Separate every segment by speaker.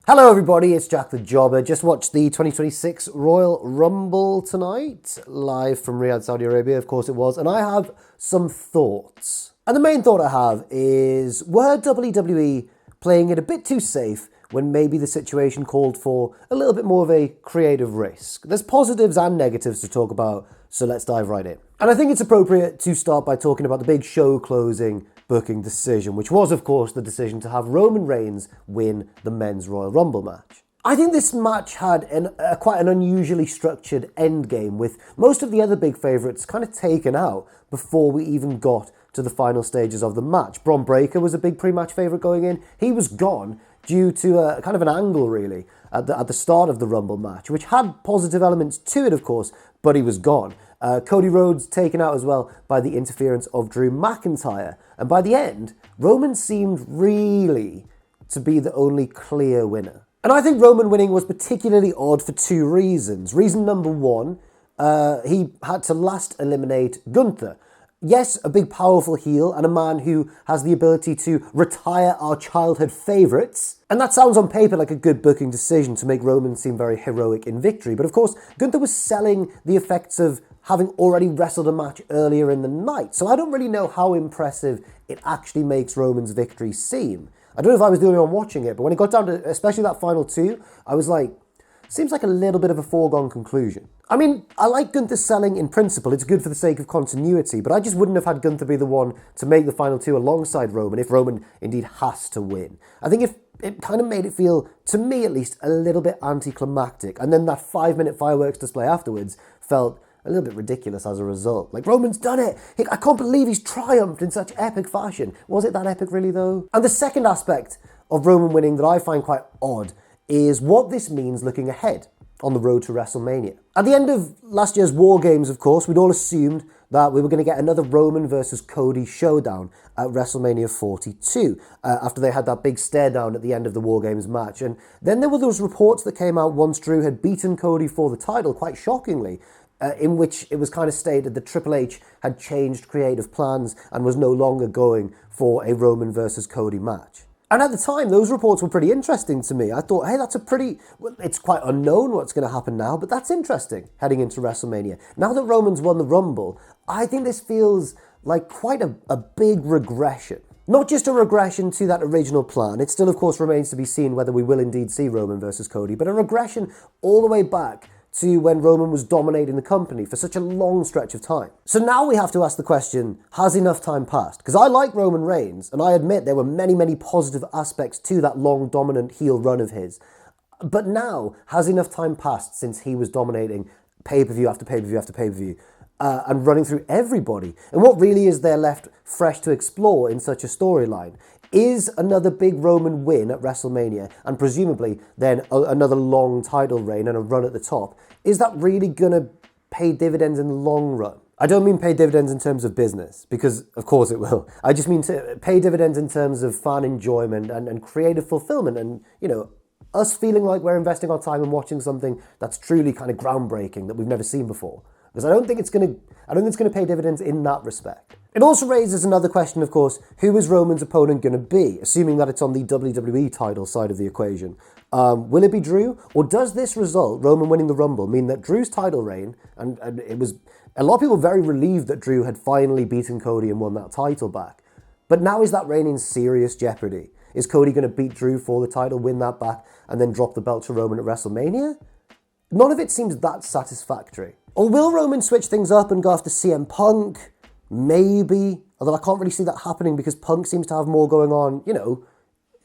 Speaker 1: Hello everybody, it's Jack the Jobber. Just watched the 2026 Royal Rumble tonight, live from Riyadh, Saudi Arabia, of course it was, and I have some thoughts. And the main thought I have is, were WWE playing it a bit too safe when maybe the situation called for a little bit more of a creative risk? There's positives and negatives to talk about, so let's dive right in. And I think it's appropriate to start by talking about the big show closing booking decision, which was, of course, the decision to have Roman Reigns win the Men's Royal Rumble match. I think this match had quite an unusually structured endgame, with most of the other big favourites kind of taken out before we even got to the final stages of the match. Braun Breaker was a big pre-match favourite going in. He was gone due to a kind of an angle, really, at the start of the Rumble match, which had positive elements to it, of course, but he was gone. Cody Rhodes taken out as well by the interference of Drew McIntyre. And by the end, Roman seemed really to be the only clear winner. And I think Roman winning was particularly odd for two reasons. Reason number one, he had to last eliminate Gunther. Yes, a big powerful heel and a man who has the ability to retire our childhood favourites. And that sounds on paper like a good booking decision to make Roman seem very heroic in victory. But of course, Gunther was selling the effects of having already wrestled a match earlier in the night. So I don't really know how impressive it actually makes Roman's victory seem. I don't know if I was the only one watching it, but when it got down to especially that final two, I was like, seems like a little bit of a foregone conclusion. I mean, I like Gunther's selling in principle. It's good for the sake of continuity, but I just wouldn't have had Gunther be the one to make the final two alongside Roman if Roman indeed has to win. I think if it kind of made it feel, to me at least, a little bit anticlimactic. And then that 5-minute fireworks display afterwards felt a little bit ridiculous as a result. Like, Roman's done it! I can't believe he's triumphed in such epic fashion. Was it that epic really though? And the second aspect of Roman winning that I find quite odd is what this means looking ahead on the road to WrestleMania. At the end of last year's War Games, of course, we'd all assumed that we were going to get another Roman versus Cody showdown at WrestleMania 42, after they had that big stare down at the end of the War Games match. And then there were those reports that came out once Drew had beaten Cody for the title, quite shockingly, in which it was kind of stated that Triple H had changed creative plans and was no longer going for a Roman versus Cody match. And at the time, those reports were pretty interesting to me. I thought, hey, it's quite unknown what's going to happen now, but that's interesting heading into WrestleMania. Now that Roman's won the Rumble, I think this feels like quite a big regression. Not just a regression to that original plan. It still, of course, remains to be seen whether we will indeed see Roman versus Cody, but a regression all the way back to when Roman was dominating the company for such a long stretch of time. So now we have to ask the question, has enough time passed? Because I like Roman Reigns, and I admit there were many, many positive aspects to that long dominant heel run of his. But now, has enough time passed since he was dominating pay-per-view after pay-per-view after pay-per-view, and running through everybody? And what really is there left fresh to explore in such a storyline? Is another big Roman win at WrestleMania, and presumably then another long title reign and a run at the top, is that really going to pay dividends in the long run? I don't mean pay dividends in terms of business, because of course it will. I just mean to pay dividends in terms of fan enjoyment and creative fulfillment and, us feeling like we're investing our time in watching something that's truly kind of groundbreaking that we've never seen before. Because I don't think it's going to pay dividends in that respect. It also raises another question, of course, who is Roman's opponent going to be, assuming that it's on the WWE title side of the equation? Will it be Drew? Or does this result, Roman winning the Rumble, mean that Drew's title reign, and it was a lot of people very relieved that Drew had finally beaten Cody and won that title back. But now is that reign in serious jeopardy? Is Cody going to beat Drew for the title, win that back, and then drop the belt to Roman at WrestleMania? None of it seems that satisfactory. Or will Roman switch things up and go after CM Punk? Maybe. Although I can't really see that happening because Punk seems to have more going on,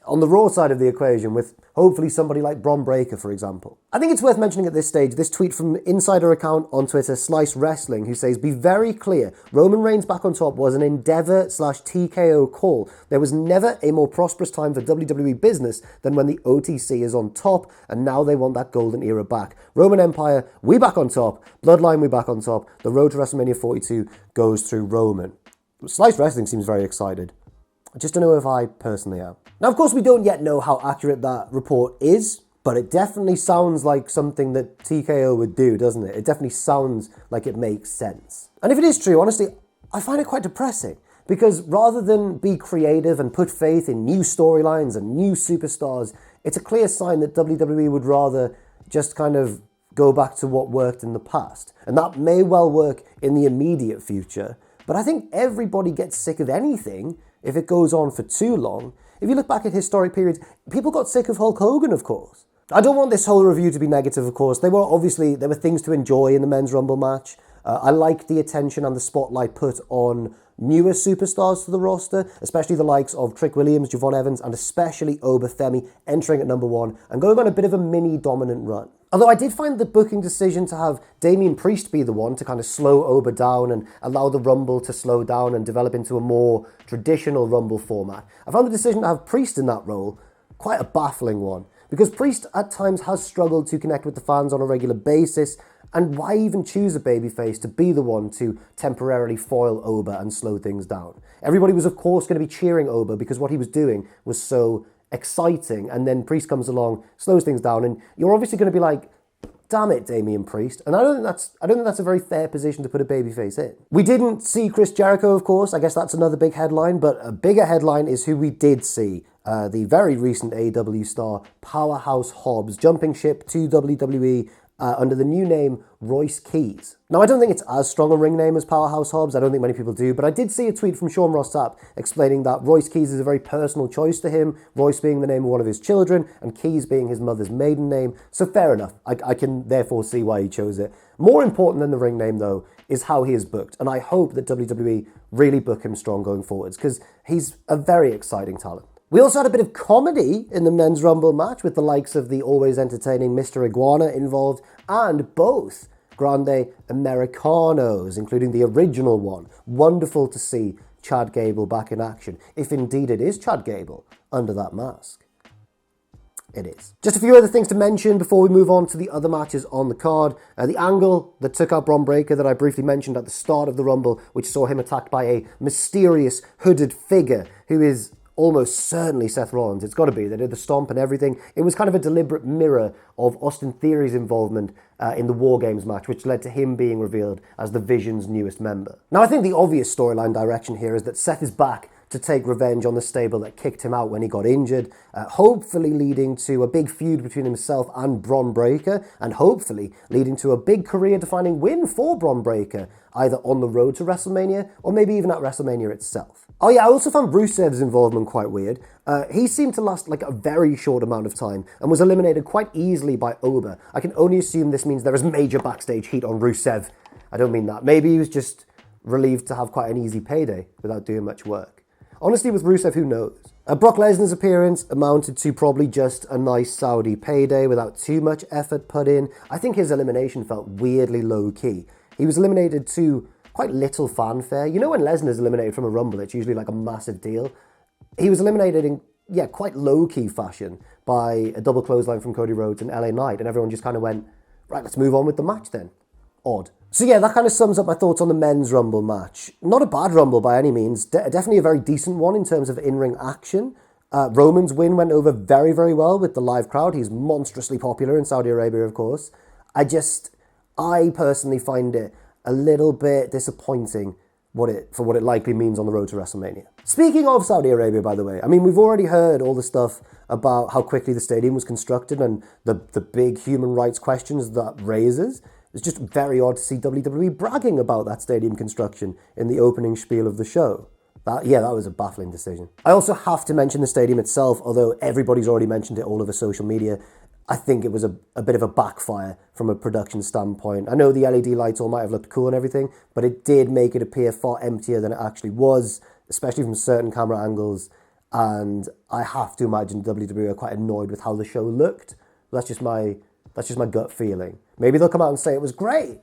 Speaker 1: on the Raw side of the equation with hopefully somebody like Braun Breaker, for example. I think it's worth mentioning at this stage this tweet from insider account on Twitter, Slice Wrestling, who says, "Be very clear, Roman Reigns back on top was an Endeavor/TKO call. There was never a more prosperous time for WWE business than when the OTC is on top, and now they want that golden era back. Roman Empire, we back on top. Bloodline, we back on top. The road to WrestleMania 42 goes through Roman." Slice Wrestling seems very excited. I just don't know if I personally am. Now, of course, we don't yet know how accurate that report is, but it definitely sounds like something that TKO would do, doesn't it? It definitely sounds like it makes sense. And if it is true, honestly, I find it quite depressing. Because rather than be creative and put faith in new storylines and new superstars, it's a clear sign that WWE would rather just kind of go back to what worked in the past. And that may well work in the immediate future, but I think everybody gets sick of anything if it goes on for too long. If you look back at historic periods, people got sick of Hulk Hogan, of course. I don't want this whole review to be negative, of course. There were things to enjoy in the Men's Rumble match. I liked the attention and the spotlight put on newer superstars to the roster, especially the likes of Trick Williams, Javon Evans, and especially Obafemi entering at number 1 and going on a bit of a mini dominant run. Although I did find the booking decision to have Damian Priest be the one to kind of slow Oba down and allow the Rumble to slow down and develop into a more traditional Rumble format. I found the decision to have Priest in that role quite a baffling one, because Priest at times has struggled to connect with the fans on a regular basis, and why even choose a babyface to be the one to temporarily foil Oba and slow things down? Everybody was, of course, going to be cheering Oba because what he was doing was so exciting, and then Priest comes along, slows things down, and you're obviously going to be like, damn it, Damian Priest. And I don't think that's a very fair position to put a babyface in. We didn't see Chris Jericho, of course. I guess that's another big headline, but a bigger headline is who we did see. The very recent AEW star, Powerhouse Hobbs, jumping ship to WWE under the new name Royce Keys. Now, I don't think it's as strong a ring name as Powerhouse Hobbs. I don't think many people do, but I did see a tweet from Sean Ross Sapp explaining that Royce Keys is a very personal choice to him, Royce being the name of one of his children, and Keys being his mother's maiden name. So fair enough. I can therefore see why he chose it. More important than the ring name, though, is how he is booked, and I hope that WWE really book him strong going forwards, because he's a very exciting talent. We also had a bit of comedy in the Men's Rumble match with the likes of the always entertaining Mr. Iguana involved, and both Grande Americanos, including the original one. Wonderful to see Chad Gable back in action, if indeed it is Chad Gable under that mask. It is. Just a few other things to mention before we move on to the other matches on the card. The angle that took out Bron Breakker that I briefly mentioned at the start of the Rumble, which saw him attacked by a mysterious hooded figure who is almost certainly Seth Rollins. It's got to be. They did the stomp and everything. It was kind of a deliberate mirror of Austin Theory's involvement in the War Games match, which led to him being revealed as the Vision's newest member. Now, I think the obvious storyline direction here is that Seth is back to take revenge on the stable that kicked him out when he got injured, hopefully leading to a big feud between himself and Bron Breakker, and hopefully leading to a big career-defining win for Bron Breakker, either on the road to WrestleMania or maybe even at WrestleMania itself. Oh yeah, I also found Rusev's involvement quite weird. He seemed to last like a very short amount of time and was eliminated quite easily by Oba. I can only assume this means there is major backstage heat on Rusev. I don't mean that. Maybe he was just relieved to have quite an easy payday without doing much work. Honestly, with Rusev, who knows? Brock Lesnar's appearance amounted to probably just a nice Saudi payday without too much effort put in. I think his elimination felt weirdly low-key. He was eliminated to quite little fanfare. You know when Lesnar's eliminated from a Rumble, it's usually like a massive deal. He was eliminated in, quite low-key fashion by a double clothesline from Cody Rhodes and LA Knight, and everyone just kind of went, right, let's move on with the match then. Odd. So yeah, that kind of sums up my thoughts on the Men's Rumble match. Not a bad Rumble by any means. Definitely a very decent one in terms of in-ring action. Roman's win went over very, very well with the live crowd. He's monstrously popular in Saudi Arabia, of course. I personally find it a little bit disappointing for what it likely means on the road to WrestleMania. Speaking of Saudi Arabia, by the way, I mean, we've already heard all the stuff about how quickly the stadium was constructed and the big human rights questions that raises. It's just very odd to see WWE bragging about that stadium construction in the opening spiel of the show. That was a baffling decision. I also have to mention the stadium itself, although everybody's already mentioned it all over social media. I think it was a bit of a backfire from a production standpoint. I know the LED lights all might have looked cool and everything, but it did make it appear far emptier than it actually was, especially from certain camera angles. And I have to imagine WWE are quite annoyed with how the show looked. That's just my gut feeling. Maybe they'll come out and say it was great.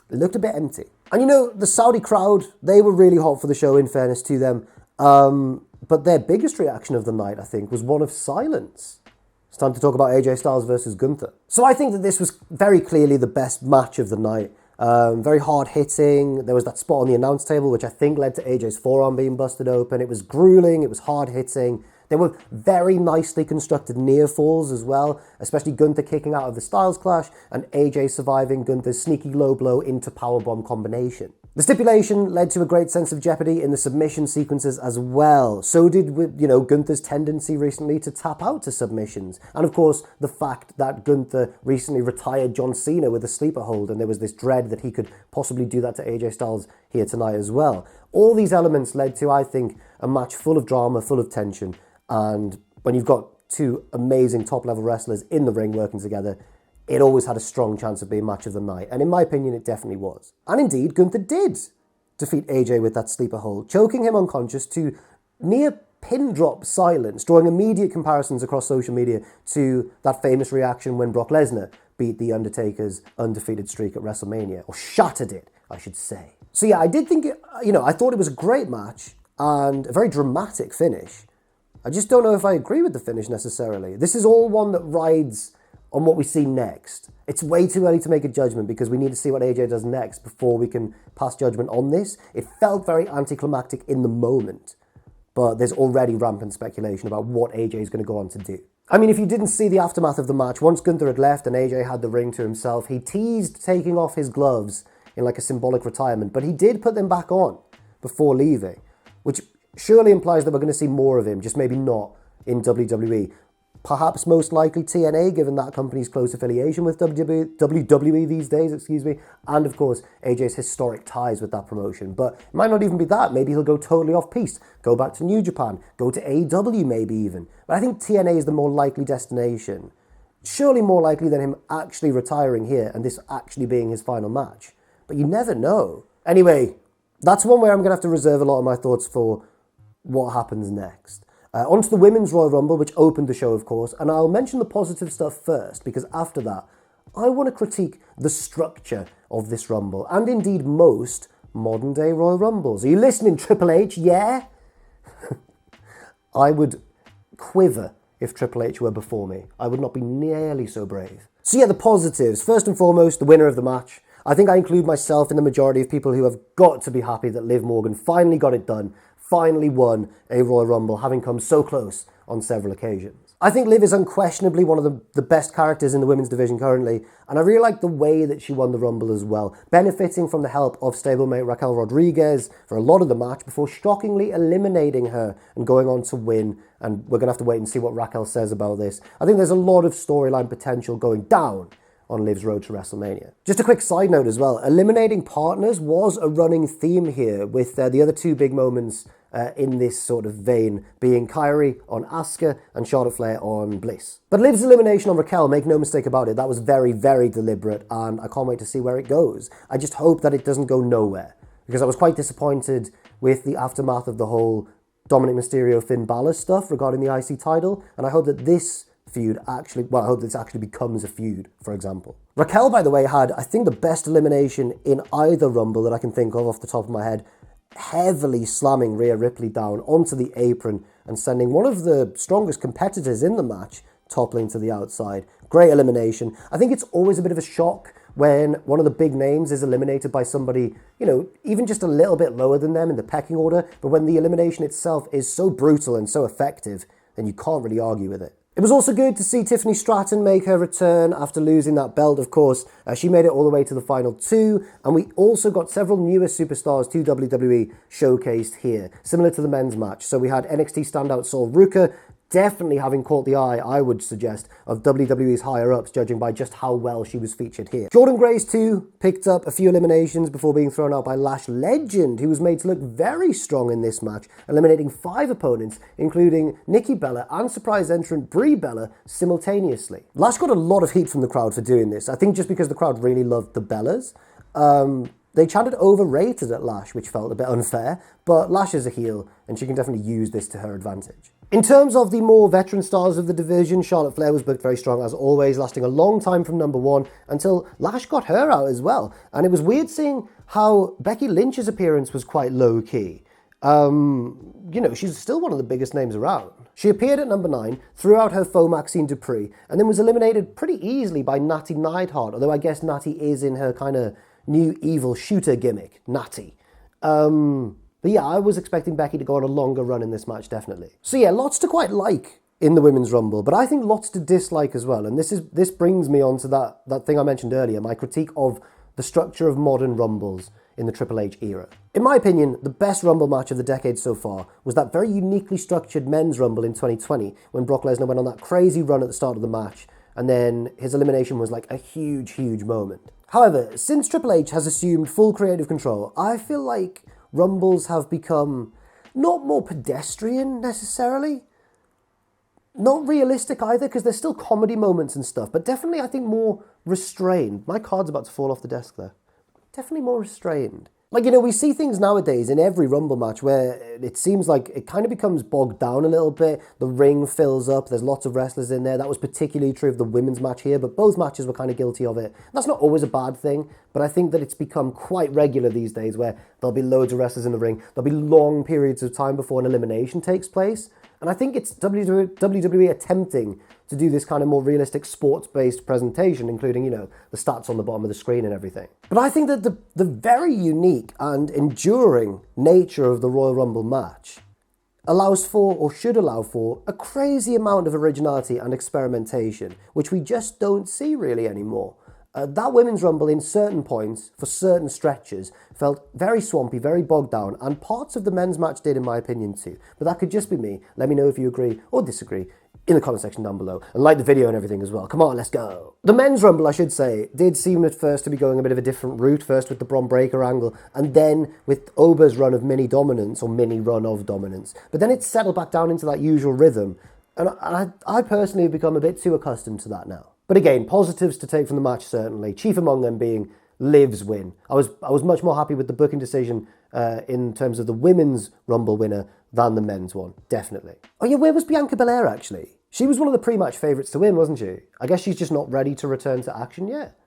Speaker 1: It looked a bit empty. And the Saudi crowd, they were really hot for the show, in fairness to them. But their biggest reaction of the night, I think, was one of silence. It's time to talk about AJ Styles versus Gunther. So I think that this was very clearly the best match of the night. Very hard hitting. There was that spot on the announce table, which I think led to AJ's forearm being busted open. It was grueling. It was hard hitting. There were very nicely constructed near falls as well, especially Gunther kicking out of the Styles Clash and AJ surviving Gunther's sneaky low blow into powerbomb combination. The stipulation led to a great sense of jeopardy in the submission sequences as well. So did, Gunther's tendency recently to tap out to submissions. And of course, the fact that Gunther recently retired John Cena with a sleeper hold, and there was this dread that he could possibly do that to AJ Styles here tonight as well. All these elements led to, I think, a match full of drama, full of tension. And when you've got two amazing top-level wrestlers in the ring working together, it always had a strong chance of being match of the night. And in my opinion, it definitely was. And indeed, Gunther did defeat AJ with that sleeper hold, choking him unconscious to near pin drop silence, drawing immediate comparisons across social media to that famous reaction when Brock Lesnar beat The Undertaker's undefeated streak at WrestleMania, or shattered it, I should say. So yeah, I did think, I thought it was a great match and a very dramatic finish. I just don't know if I agree with the finish necessarily. This is all one that rides on what we see next. It's way too early to make a judgment because we need to see what AJ does next before we can pass judgment on this. It felt very anticlimactic in the moment, but there's already rampant speculation about what AJ is going to go on to do. I mean, if you didn't see the aftermath of the match, once Gunther had left and AJ had the ring to himself, he teased taking off his gloves in like a symbolic retirement, but he did put them back on before leaving, which surely implies that we're going to see more of him, just maybe not in WWE. Perhaps most likely TNA, given that company's close affiliation with WWE these days, and of course AJ's historic ties with that promotion. But it might not even be that. Maybe he'll go totally off-piste, go back to New Japan, go to AEW maybe even. But I think TNA is the more likely destination. Surely more likely than him actually retiring here and this actually being his final match. But you never know. Anyway, that's one where I'm going to have to reserve a lot of my thoughts for what happens next. On to the Women's Royal Rumble, which opened the show, of course, and I'll mention the positive stuff first, because after that, I want to critique the structure of this Rumble, and indeed most modern-day Royal Rumbles. Are you listening, Triple H? Yeah? I would quiver if Triple H were before me. I would not be nearly so brave. So yeah, the positives. First and foremost, the winner of the match. I think I include myself in the majority of people who have got to be happy that Liv Morgan finally got it done, finally won a Royal Rumble, having come so close on several occasions. I think Liv is unquestionably one of the best characters in the women's division currently, and I really like the way that she won the Rumble as well, benefiting from the help of stablemate Raquel Rodriguez for a lot of the match before shockingly eliminating her and going on to win, and we're going to have to wait and see what Raquel says about this. I think there's a lot of storyline potential going down on Liv's road to WrestleMania. Just a quick side note as well, eliminating partners was a running theme here, with the other two big moments in this sort of vein being Kyrie on Asuka and Charlotte Flair on Bliss. But Liv's elimination on Raquel, make no mistake about it, that was very, very deliberate, and I can't wait to see where it goes. I just hope that it doesn't go nowhere, because I was quite disappointed with the aftermath of the whole Dominic Mysterio Finn Balor stuff regarding the IC title, and I hope that this feud I hope this actually becomes a feud, for example. Raquel, by the way, had, I think, the best elimination in either Rumble that I can think of off the top of my head, heavily slamming Rhea Ripley down onto the apron and sending one of the strongest competitors in the match toppling to the outside. Great elimination. I think it's always a bit of a shock when one of the big names is eliminated by somebody, even just a little bit lower than them in the pecking order, but when the elimination itself is so brutal and so effective, then you can't really argue with it. It was also good to see Tiffany Stratton make her return after losing that belt, of course. She made it all the way to the final two, and we also got several newer superstars to WWE showcased here, similar to the men's match. So we had NXT standout Saul Ruka, definitely having caught the eye, I would suggest, of WWE's higher-ups, judging by just how well she was featured here. Jordynne Grace, too, picked up a few eliminations before being thrown out by Lash Legend, who was made to look very strong in this match, eliminating 5 opponents, including Nikki Bella and surprise entrant Brie Bella simultaneously. Lash got a lot of heat from the crowd for doing this, I think just because the crowd really loved the Bellas. They chanted overrated at Lash, which felt a bit unfair, but Lash is a heel, and she can definitely use this to her advantage. In terms of the more veteran stars of the division, Charlotte Flair was booked very strong as always, lasting a long time from number 1 until Lash got her out as well. And it was weird seeing how Becky Lynch's appearance was quite low-key. She's still one of the biggest names around. She appeared at number 9, threw out her foe Maxine Dupree, and then was eliminated pretty easily by Natty Neidhart, although I guess Natty is in her kind of new evil shooter gimmick, Natty. But yeah, I was expecting Becky to go on a longer run in this match, definitely. So yeah, lots to quite like in the Women's Rumble, but I think lots to dislike as well. And this brings me on to that thing I mentioned earlier, my critique of the structure of modern Rumbles in the Triple H era. In my opinion, the best Rumble match of the decade so far was that very uniquely structured Men's Rumble in 2020, when Brock Lesnar went on that crazy run at the start of the match, and then his elimination was like a huge, huge moment. However, since Triple H has assumed full creative control, I feel like Rumbles have become not more pedestrian necessarily, not realistic either, because there's still comedy moments and stuff, but definitely I think more restrained. My card's about to fall off the desk there. Definitely more restrained. Like, we see things nowadays in every Rumble match where it seems like it kind of becomes bogged down a little bit. The ring fills up. There's lots of wrestlers in there. That was particularly true of the women's match here, but both matches were kind of guilty of it. That's not always a bad thing, but I think that it's become quite regular these days where there'll be loads of wrestlers in the ring. There'll be long periods of time before an elimination takes place. And I think it's WWE attempting to do this kind of more realistic sports-based presentation, including, the stats on the bottom of the screen and everything. But I think that the very unique and enduring nature of the Royal Rumble match allows for, or should allow for, a crazy amount of originality and experimentation, which we just don't see really anymore. That Women's Rumble in certain points, for certain stretches, felt very swampy, very bogged down, and parts of the men's match did in my opinion too. But that could just be me. Let me know if you agree or disagree in the comment section down below, and like the video and everything as well. Come on, let's go. The men's Rumble, I should say, did seem at first to be going a bit of a different route, first with the Bron Breakker angle, and then with Ober's run of mini dominance, or mini run of dominance. But then it settled back down into that usual rhythm, and I personally have become a bit too accustomed to that now. But again, positives to take from the match, certainly. Chief among them being Liv's win. I was much more happy with the booking decision in terms of the women's Rumble winner than the men's one, definitely. Oh yeah, where was Bianca Belair, actually? She was one of the pre-match favourites to win, wasn't she? I guess she's just not ready to return to action yet.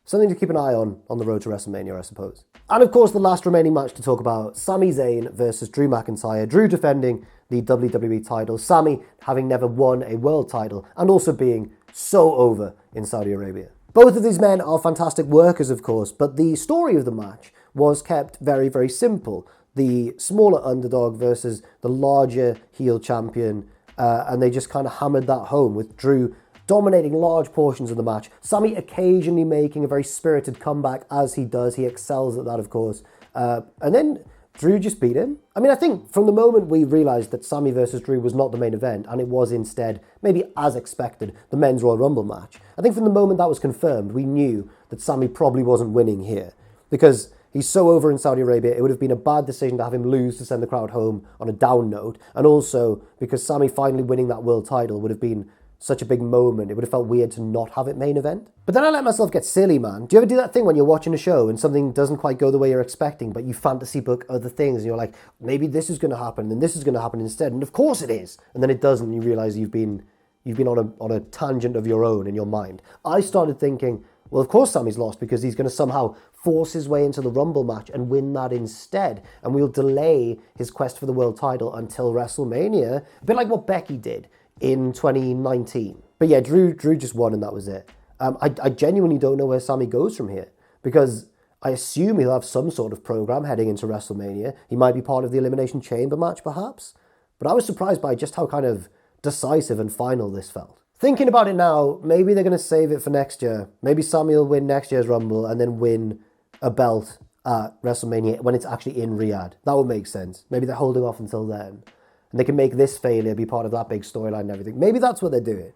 Speaker 1: Something to keep an eye on the road to WrestleMania, I suppose. And of course, the last remaining match to talk about, Sami Zayn versus Drew McIntyre. Drew defending the WWE title, Sami having never won a world title, and also being so over in Saudi Arabia. Both of these men are fantastic workers, of course, but the story of the match was kept very, very simple. The smaller underdog versus the larger heel champion, and they just kind of hammered that home with Drew dominating large portions of the match. Sami occasionally making a very spirited comeback, as he does. He excels at that, of course. And then Drew just beat him. I mean, I think from the moment we realised that Sami versus Drew was not the main event, and it was instead, maybe as expected, the men's Royal Rumble match, I think from the moment that was confirmed, we knew that Sami probably wasn't winning here. Because he's so over in Saudi Arabia, it would have been a bad decision to have him lose to send the crowd home on a down note. And also, because Sami finally winning that world title would have been such a big moment, it would have felt weird to not have it main event. But then I let myself get silly, man. Do you ever do that thing when you're watching a show and something doesn't quite go the way you're expecting, but you fantasy book other things and you're like, maybe this is going to happen and this is going to happen instead, and of course it is. And then it doesn't, and you realise you've been on a tangent of your own in your mind. I started thinking, well, of course Sami's lost because he's going to somehow force his way into the Rumble match and win that instead. And we'll delay his quest for the world title until WrestleMania, a bit like what Becky did in 2019. But yeah, Drew just won and that was it. I genuinely don't know where Sami goes from here, because I assume he'll have some sort of program heading into WrestleMania. He might be part of the Elimination Chamber match, perhaps. But I was surprised by just how kind of decisive and final this felt. Thinking about it now, maybe they're going to save it for next year. Maybe Sami will win next year's Rumble and then win a belt at WrestleMania when it's actually in Riyadh. That would make sense. Maybe they're holding off until then. And they can make this failure be part of that big storyline and everything. Maybe that's what they're doing.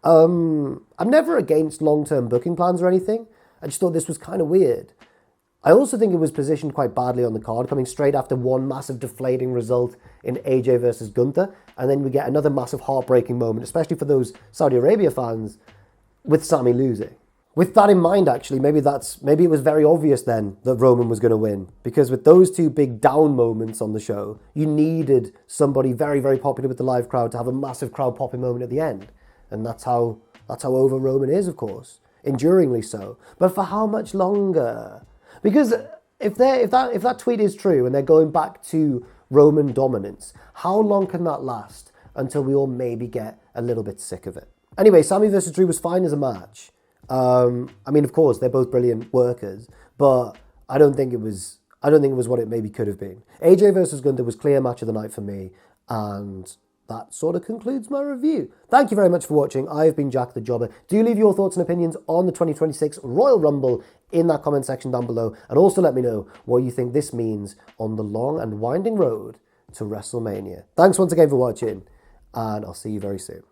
Speaker 1: I'm never against long-term booking plans or anything. I just thought this was kind of weird. I also think it was positioned quite badly on the card, coming straight after one massive deflating result in AJ versus Gunther, and then we get another massive heartbreaking moment, especially for those Saudi Arabia fans, with Sami losing. With that in mind, actually, maybe it was very obvious then that Roman was going to win, because with those two big down moments on the show, you needed somebody very, very popular with the live crowd to have a massive crowd popping moment at the end. And that's how over Roman is, of course. Enduringly so. But for how much longer? Because if that tweet is true and they're going back to Roman dominance, how long can that last until we all maybe get a little bit sick of it? Anyway, Sami versus Drew was fine as a match. I mean, of course, they're both brilliant workers, but I don't think it was I don't think it was what it maybe could have been. AJ versus Gunther was clear match of the night for me, and that sort of concludes my review. Thank you very much for watching. I've been Jack the Jobber. Do leave your thoughts and opinions on the 2026 Royal Rumble in that comment section down below, and also let me know what you think this means on the long and winding road to WrestleMania. Thanks once again for watching, and I'll see you very soon.